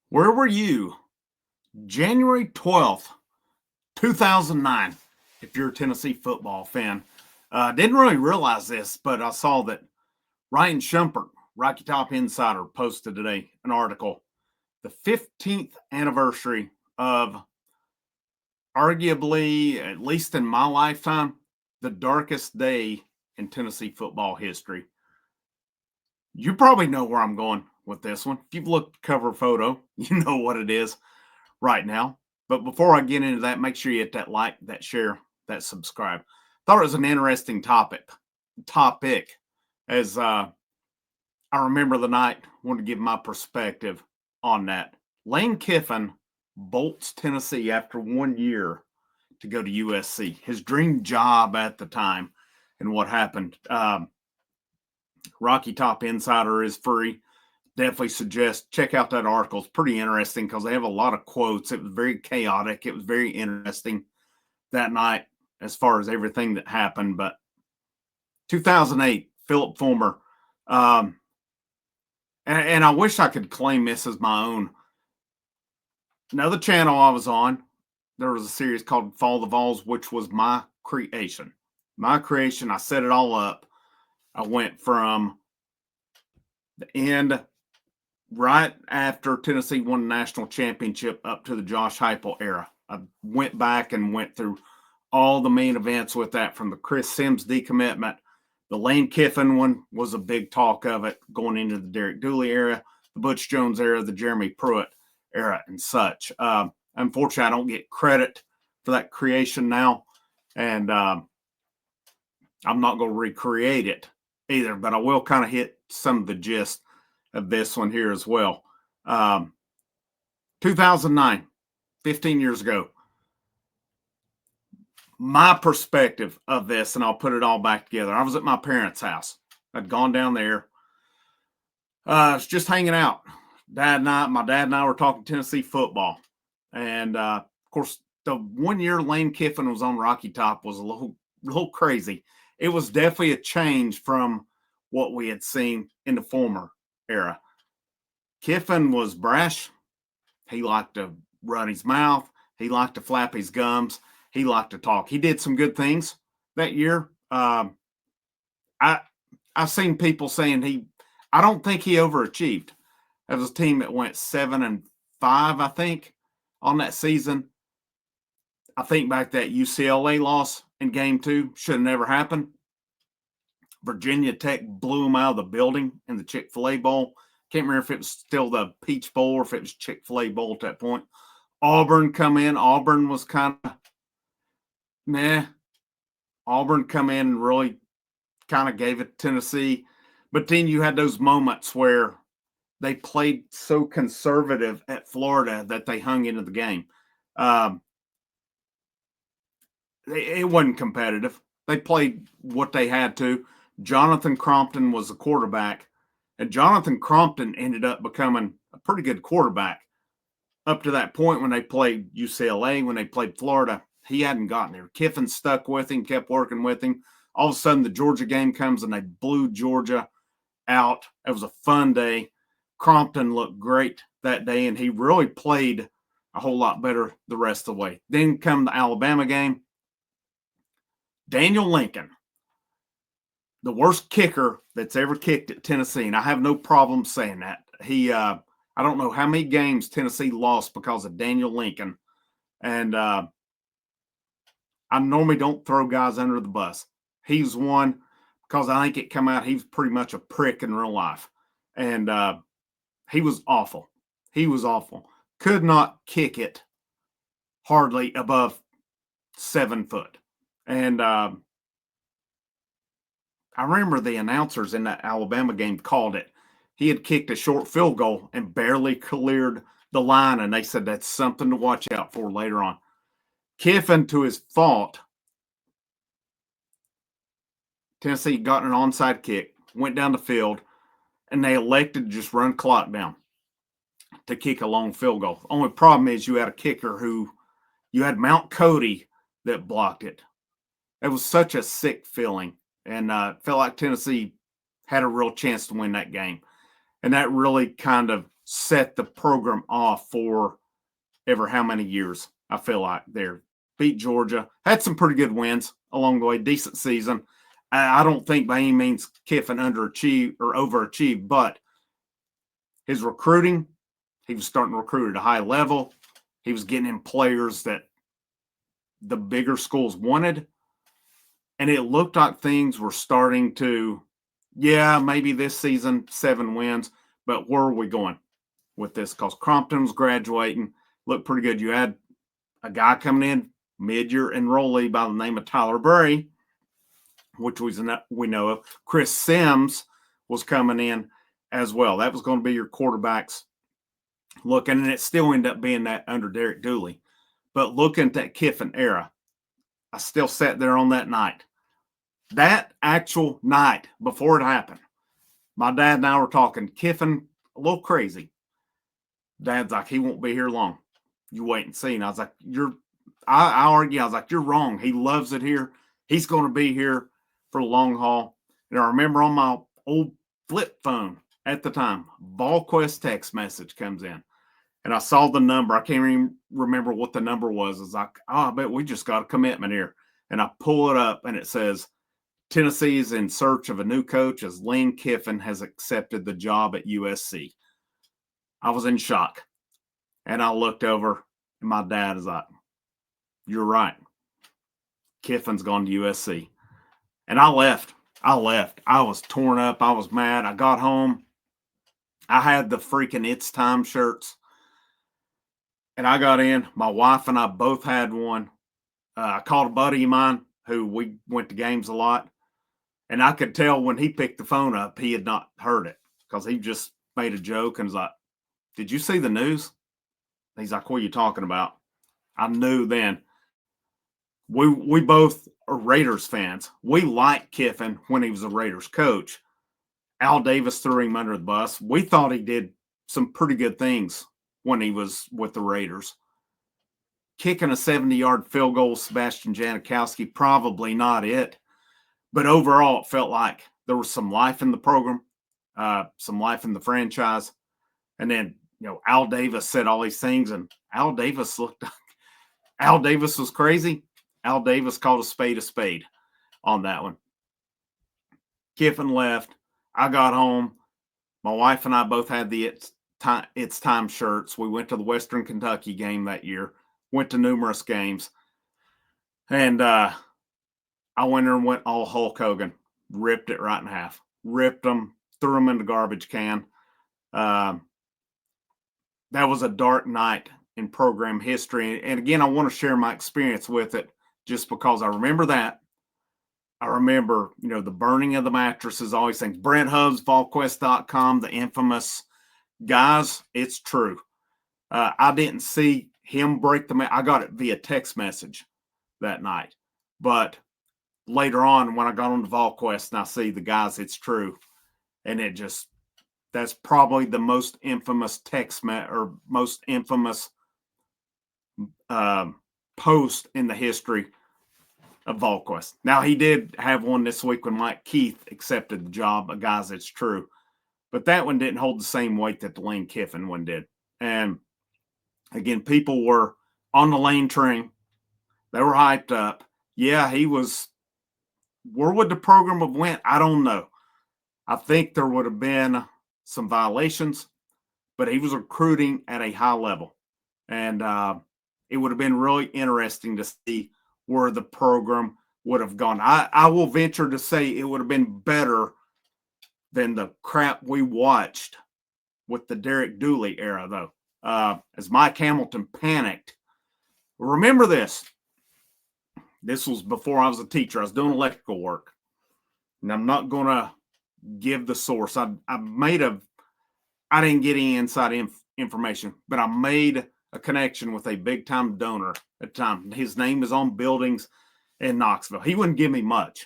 Where were you January 12th, 2009, if you're a Tennessee football fan? Didn't really realize this, but I saw that Ryan Shumpert, Rocky Top Insider, posted today an article. The 15th anniversary of arguably, at least in my lifetime, the darkest day in Tennessee football history. You probably know where I'm going with this one. If you've looked at the cover photo, you know what it is right now. But before I get into that, make sure you hit that like, that share, that subscribe. Thought it was an interesting topic as I remember the night. Wanted to give my perspective on that. Lane Kiffin bolts Tennessee after 1 year to go to USC. His dream job at the time, and what happened. Rocky Top Insider is free. Definitely suggest check out that article. It's pretty interesting because they have a lot of quotes. It was very chaotic. It was very interesting that night as far as everything that happened. But 2008, Philip Fulmer, and I wish I could claim this as my own. Another channel I was on, there was a series called Follow the Vols, which was my creation. My creation. I set it all up. I went from the end right after Tennessee won the national championship up to the Josh Heupel era. I went back and went through all the main events with that, from the Chris Sims decommitment. The Lane Kiffin one was a big talk of it going into the Derek Dooley era, the Butch Jones era, the Jeremy Pruitt era, and such. Unfortunately, I don't get credit for that creation now, and I'm not going to recreate it either, but I will kind of hit some of the gist of this one here as well. 2009, 15 years ago. My perspective of this, and I'll put it all back together. I was at my parents' house. I'd gone down there. I was just hanging out. My dad and I were talking Tennessee football. And of course, the 1 year Lane Kiffin was on Rocky Top was a little crazy. It was definitely a change from what we had seen in the former era. Kiffin was brash. He liked to run his mouth. He liked to flap his gums. He liked to talk. He did some good things that year. I've seen people saying I don't think he overachieved. That was a team that went 7-5, I think, on that season. I think back that UCLA loss in game 2 should have never happened. Virginia Tech blew them out of the building in the Chick-fil-A Bowl. Can't remember if it was still the Peach Bowl or if it was Chick-fil-A Bowl at that point. Auburn come in. Auburn was kind of meh. Auburn come in and really kind of gave it to Tennessee. But then you had those moments where they played so conservative at Florida that they hung into the game. It wasn't competitive. They played what they had to. Jonathan Crompton was the quarterback, and Jonathan Crompton ended up becoming a pretty good quarterback. Up to that point when they played UCLA, when they played Florida, he hadn't gotten there. Kiffin stuck with him, kept working with him. All of a sudden, the Georgia game comes, and they blew Georgia out. It was a fun day. Crompton looked great that day, and he really played a whole lot better the rest of the way. Then come the Alabama game. Daniel Lincoln, the worst kicker that's ever kicked at Tennessee, and I have no problem saying that. I don't know how many games Tennessee lost because of Daniel Lincoln, and I normally don't throw guys under the bus. He's one because I think it come out he's pretty much a prick in real life, and he was awful. He was awful. Could not kick it hardly above 7 foot. And I remember the announcers in that Alabama game called it. He had kicked a short field goal and barely cleared the line, and they said that's something to watch out for later on. Kiffin, to his fault, Tennessee got an onside kick, went down the field, and they elected to just run clock down to kick a long field goal. Only problem is you had a kicker you had Mount Cody that blocked it. It was such a sick feeling, and felt like Tennessee had a real chance to win that game. And that really kind of set the program off for ever how many years. I feel like there. Beat Georgia, had some pretty good wins along the way, decent season. I don't think by any means Kiffin underachieved or overachieved, but his recruiting, he was starting to recruit at a high level. He was getting in players that the bigger schools wanted. And it looked like things were starting to, maybe this season, 7 wins, but where are we going with this? Because Crompton was graduating, looked pretty good. You had a guy coming in, mid-year enrollee by the name of Tyler Berry, which we know of. Chris Sims was coming in as well. That was going to be your quarterbacks looking, and it still ended up being that under Derek Dooley. But looking at that Kiffin era, I still sat there on that night. That actual night before it happened, my dad and I were talking. Kiffin, a little crazy. Dad's like, he won't be here long. You wait and see. And I was like, I argue. I was like, you're wrong. He loves it here. He's going to be here for the long haul. And I remember on my old flip phone at the time, VolQuest text message comes in. And I saw the number. I can't even remember what the number was. It's like, I bet we just got a commitment here. And I pull it up and it says, Tennessee is in search of a new coach as Lane Kiffin has accepted the job at USC. I was in shock. And I looked over and my dad is like, you're right. Kiffin's gone to USC. And I left. I was torn up. I was mad. I got home. I had the freaking It's Time shirts. And I got in. My wife and I both had one. I called a buddy of mine who we went to games a lot. And I could tell when he picked the phone up, he had not heard it because he just made a joke and was like, did you see the news? He's like, what are you talking about? I knew then. We both are Raiders fans. We liked Kiffin when he was a Raiders coach. Al Davis threw him under the bus. We thought he did some pretty good things when he was with the Raiders. Kicking a 70-yard field goal, Sebastian Janikowski, probably not it. But overall, it felt like there was some life in the program, some life in the franchise. And then, Al Davis said all these things, and Al Davis was crazy. Al Davis called a spade on that one. Kiffin left. I got home. My wife and I both had the It's Time shirts. We went to the Western Kentucky game that year, went to numerous games. And I went there and went all Hulk Hogan, ripped it right in half, ripped them, threw them in the garbage can. That was a dark night in program history. And again, I want to share my experience with it just because I remember that. I remember, the burning of the mattresses, all these things. Brent Hubbs, VolQuest.com, the infamous guys, it's true. I didn't see him break I got it via text message that night. But later on, when I got on the VolQuest and I see the guys, it's true. And that's probably the most infamous or most infamous post in the history of VolQuest. Now, he did have one this week when Mike Keith accepted the job. Guys, it's true. But that one didn't hold the same weight that the Lane Kiffin one did. And again, people were on the Lane train. They were hyped up. Yeah, he was. Where would the program have went? I don't know. I think there would have been some violations, but he was recruiting at a high level. And it would have been really interesting to see where the program would have gone. I will venture to say it would have been better than the crap we watched with the Derek Dooley era, though. As Mike Hamilton panicked. Remember this. This was before I was a teacher. I was doing electrical work. And I'm not going to give the source. I didn't get any inside information, but I made a connection with a big-time donor at the time. His name is on buildings in Knoxville. He wouldn't give me much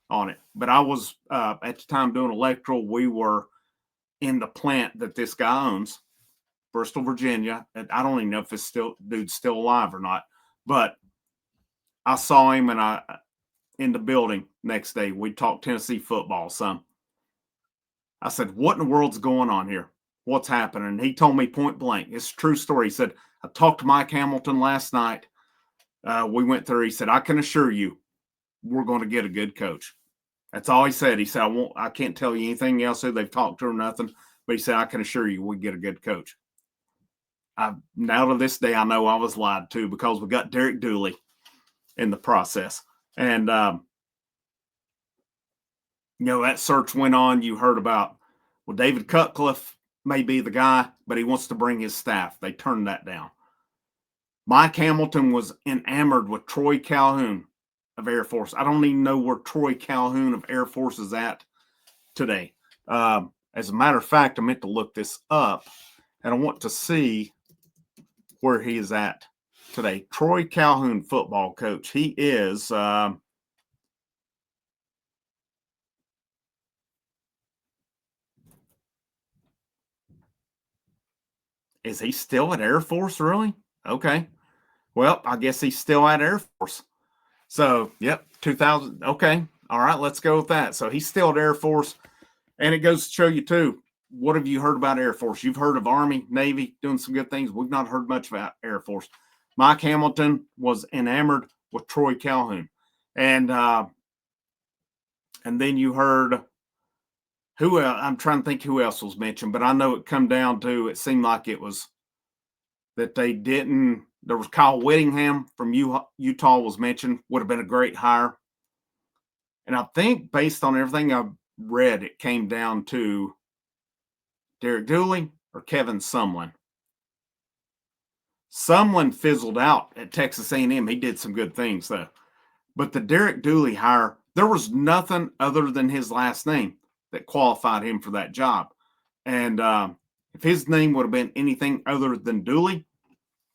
on it, but I was, at the time, doing electrical. We were in the plant that this guy owns, Bristol, Virginia. And I don't even know if this dude's still alive or not, but I saw him and in the building next day. We talked Tennessee football some. I said, what in the world's going on here? what's happening. He told me point blank. It's a true story. He said, I talked to Mike Hamilton last night. We went through. He said, I can assure you we're going to get a good coach. That's all he said. He said, I can't tell you anything else. They've talked to or nothing. But he said, I can assure you we get a good coach. Now to this day, I know I was lied to because we got Derek Dooley in the process. And, that search went on. You heard about, David Cutcliffe may be the guy, but he wants to bring his staff. They turned that down. Mike Hamilton was enamored with Troy Calhoun of Air Force. I don't even know where Troy Calhoun of Air Force is at today. As a matter of fact, I meant to look this up, and I want to see where he is at today. Troy Calhoun, football coach. He is he still at Air Force, really? Okay. Well, I guess he's still at Air Force. So, yep, 2000. Okay. All right, let's go with that. So he's still at Air Force. And it goes to show you, too, what have you heard about Air Force? You've heard of Army, Navy, doing some good things. We've not heard much about Air Force. Mike Hamilton was enamored with Troy Calhoun. And then you heard I'm trying to think who else was mentioned, but I know it come down to, it seemed like it was that they didn't. There was Kyle Whittingham from Utah was mentioned, would have been a great hire. And I think based on everything I've read, it came down to Derek Dooley or Kevin Sumlin. Sumlin fizzled out at Texas A&M. He did some good things, though. But the Derek Dooley hire, there was nothing other than his last name that qualified him for that job. And if his name would have been anything other than Dooley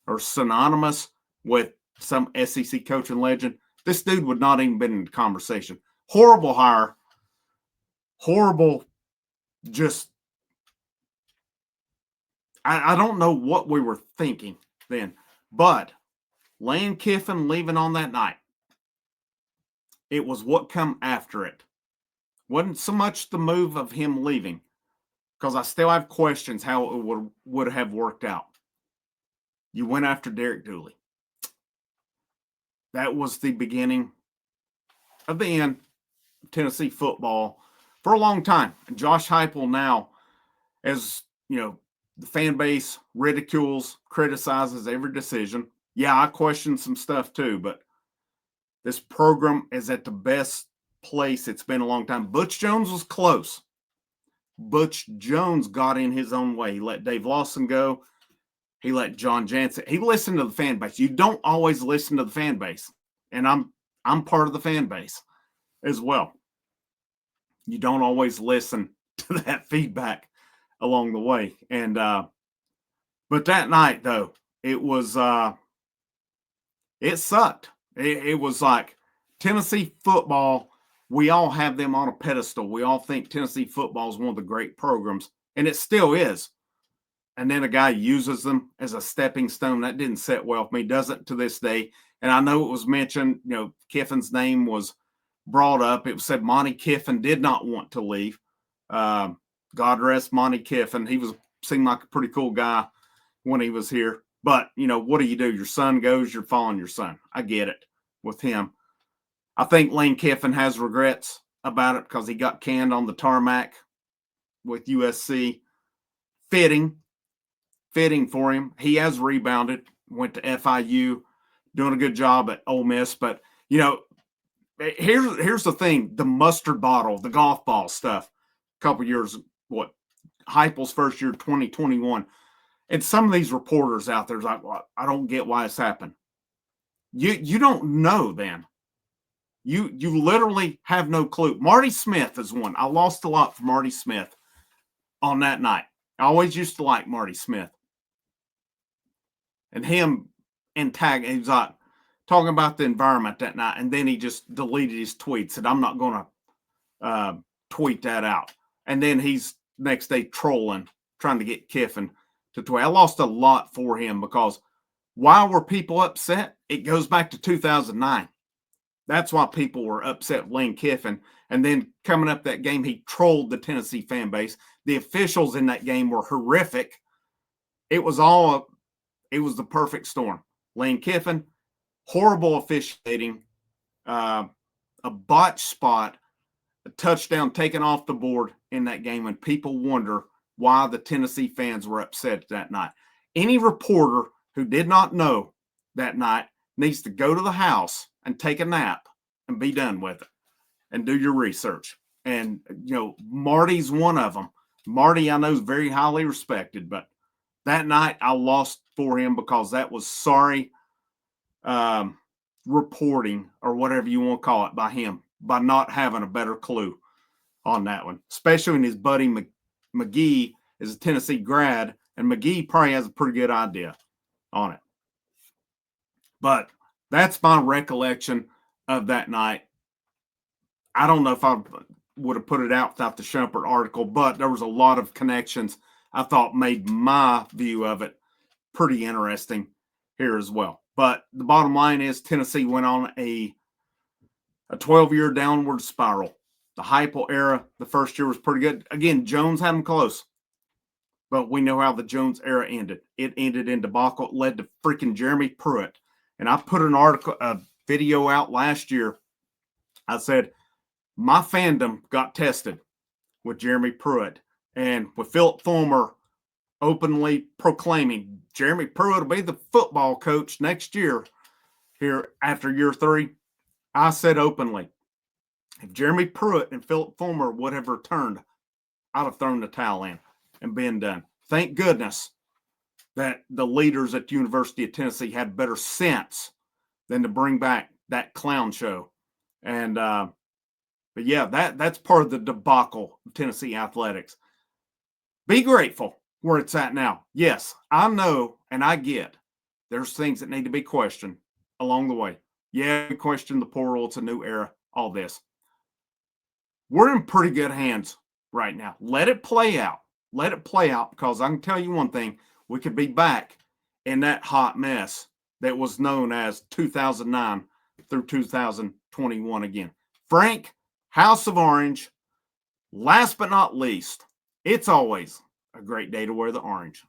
or synonymous with some SEC coaching legend, this dude would not even been in the conversation. Horrible hire. Horrible. Just, I don't know what we were thinking then. But Lane Kiffin leaving on that night, it was what come after it. Wasn't so much the move of him leaving, because I still have questions how it would have worked out. You went after Derek Dooley. That was the beginning of the end of Tennessee football for a long time. And Josh Heupel now, as the fan base ridicules, criticizes every decision. Yeah, I question some stuff too, but this program is at the best place it's been a long time. Butch Jones was close. Butch Jones got in his own way. He let Dave Lawson go. He let John Jansen. He listened to the fan base. You don't always listen to the fan base, and I'm part of the fan base as well. You don't always listen to that feedback along the way. And but that night though, it was it sucked. It was like Tennessee football. We all have them on a pedestal. We all think Tennessee football is one of the great programs, and it still is. And then a guy uses them as a stepping stone. That didn't sit well with me. Doesn't to this day. And I know it was mentioned, Kiffin's name was brought up. It was said Monty Kiffin did not want to leave. God rest Monty Kiffin. He seemed like a pretty cool guy when he was here. But, what do? Your son goes, you're following your son. I get it with him. I think Lane Kiffin has regrets about it because he got canned on the tarmac with USC. Fitting for him. He has rebounded, went to FIU, doing a good job at Ole Miss. But, here's the thing, the mustard bottle, the golf ball stuff, a couple years, Heupel's first year, 2021. And some of these reporters out there like, well, I don't get why it's happened. You don't know then. You literally have no clue. Marty Smith is one. I lost a lot for Marty Smith on that night. I always used to like Marty Smith. And him he was like talking about the environment that night, and then he just deleted his tweet, said, I'm not going to tweet that out. And then he's next day trolling, trying to get Kiffin to tweet. I lost a lot for him because why were people upset? It goes back to 2009. That's why people were upset with Lane Kiffin. And then coming up that game, he trolled the Tennessee fan base. The officials in that game were horrific. It was the perfect storm. Lane Kiffin, horrible officiating, a botch spot, a touchdown taken off the board in that game, and people wonder why the Tennessee fans were upset that night. Any reporter who did not know that night needs to go to the house and take a nap and be done with it and do your research. And, Marty's one of them. Marty, I know, is very highly respected, but that night I lost for him because that was sorry reporting, or whatever you want to call it, by him, by not having a better clue on that one, especially when his buddy McGee is a Tennessee grad, and McGee probably has a pretty good idea on it. But that's my recollection of that night. I don't know if I would have put it out without the Shumpert article, but there was a lot of connections I thought made my view of it pretty interesting here as well. But the bottom line is Tennessee went on a 12-year downward spiral. The Heupel era, the first year was pretty good. Again, Jones had them close. But we know how the Jones era ended. It ended in debacle. It led to freaking Jeremy Pruitt. And I put a video out last year. I said, my fandom got tested with Jeremy Pruitt. And with Philip Fulmer openly proclaiming Jeremy Pruitt will be the football coach next year here after year 3, I said openly, if Jeremy Pruitt and Philip Fulmer would have returned, I'd have thrown the towel in and been done. Thank goodness that the leaders at the University of Tennessee had better sense than to bring back that clown show. And, but yeah, that's part of the debacle of Tennessee athletics. Be grateful where it's at now. Yes, I know and I get there's things that need to be questioned along the way. Yeah, we question the portal. It's a new era, all this. We're in pretty good hands right now. Let it play out. Let it play out, because I can tell you one thing. We could be back in that hot mess that was known as 2009 through 2021 again. Frank, House of Orange, last but not least, it's always a great day to wear the orange.